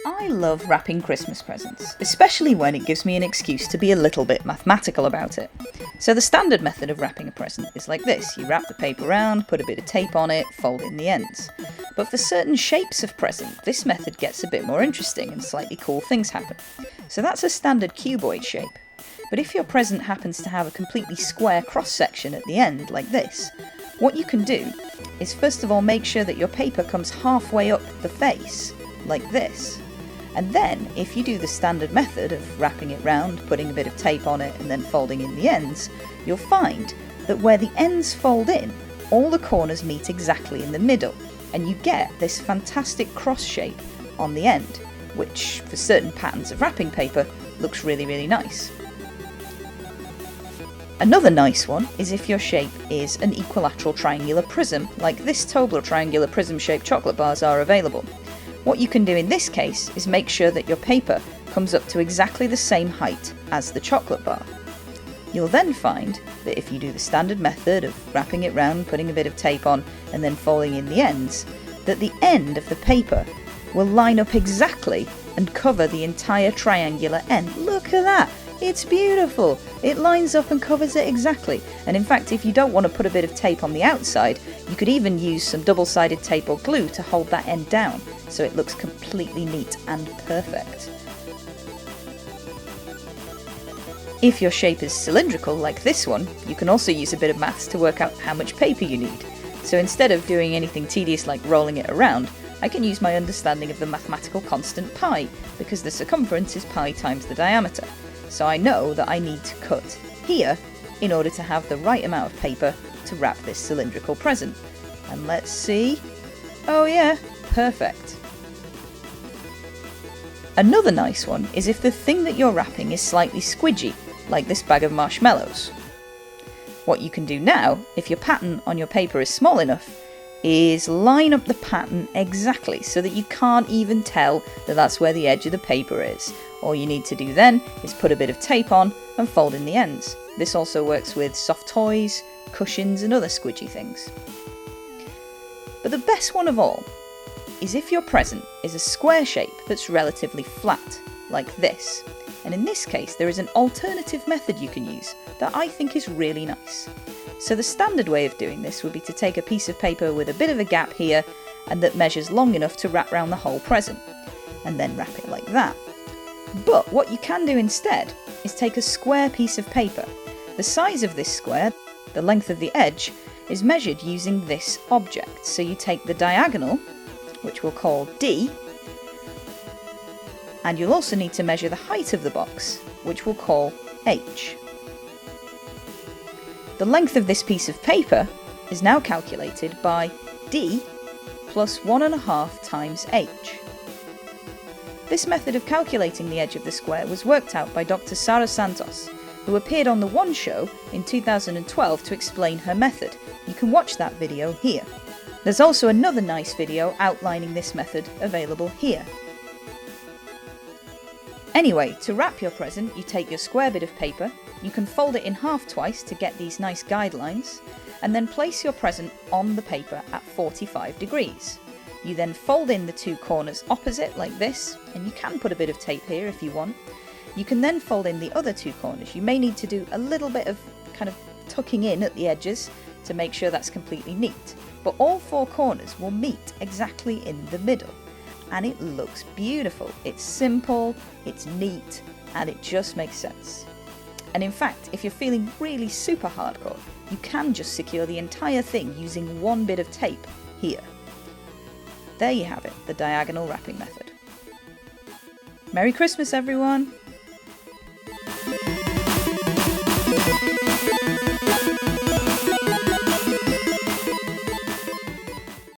I love wrapping Christmas presents, especially when it gives me an excuse to be a little bit mathematical about it. So the standard method of wrapping a present is like this. You wrap the paper around, put a bit of tape on it, fold in the ends. But for certain shapes of present, this method gets a bit more interesting and slightly cool things happen. So that's a standard cuboid shape. But if your present happens to have a completely square cross-section at the end, like this, what you can do is first of all make sure that your paper comes halfway up the face, like this. And then, if you do the standard method of wrapping it round, putting a bit of tape on it and then folding in the ends, you'll find that where the ends fold in, all the corners meet exactly in the middle, and you get this fantastic cross shape on the end, which, for certain patterns of wrapping paper, looks really, really nice. Another nice one is if your shape is an equilateral triangular prism, like this Tobler triangular prism shaped chocolate bars are available. What you can do in this case is make sure that your paper comes up to exactly the same height as the chocolate bar. You'll then find that if you do the standard method of wrapping it round, putting a bit of tape on and then folding in the ends, that the end of the paper will line up exactly and cover the entire triangular end. Look at that! It's beautiful! It lines up and covers it exactly. And in fact, if you don't want to put a bit of tape on the outside, you could even use some double-sided tape or glue to hold that end down, so it looks completely neat and perfect. If your shape is cylindrical, like this one, you can also use a bit of maths to work out how much paper you need. So instead of doing anything tedious like rolling it around, I can use my understanding of the mathematical constant pi, because the circumference is pi times the diameter. So I know that I need to cut here in order to have the right amount of paper to wrap this cylindrical present. And let's see. Oh yeah, perfect. Another nice one is if the thing that you're wrapping is slightly squidgy, like this bag of marshmallows. What you can do now, if your pattern on your paper is small enough, is line up the pattern exactly so that you can't even tell that that's where the edge of the paper is. All you need to do then is put a bit of tape on and fold in the ends. This also works with soft toys, cushions and other squidgy things. But the best one of all is if your present is a square shape that's relatively flat, like this. And in this case, there is an alternative method you can use that I think is really nice. So the standard way of doing this would be to take a piece of paper with a bit of a gap here and that measures long enough to wrap around the whole present, and then wrap it like that. But what you can do instead is take a square piece of paper. The size of this square, the length of the edge, is measured using this object. So you take the diagonal, which we'll call D, and you'll also need to measure the height of the box, which we'll call H. The length of this piece of paper is now calculated by D plus 1.5 times H. This method of calculating the edge of the square was worked out by Dr. Sara Santos, who appeared on The One Show in 2012 to explain her method. You can watch that video here. There's also another nice video outlining this method available here. Anyway, to wrap your present, you take your square bit of paper, you can fold it in half twice to get these nice guidelines, and then place your present on the paper at 45 degrees. You then fold in the two corners opposite like this, and you can put a bit of tape here if you want. You can then fold in the other two corners. You may need to do a little bit of kind of tucking in at the edges to make sure that's completely neat, but all four corners will meet exactly in the middle. And it looks beautiful. It's simple, it's neat, and it just makes sense. And in fact, if you're feeling really super hardcore, you can just secure the entire thing using one bit of tape here. There you have it, the diagonal wrapping method. Merry Christmas, everyone!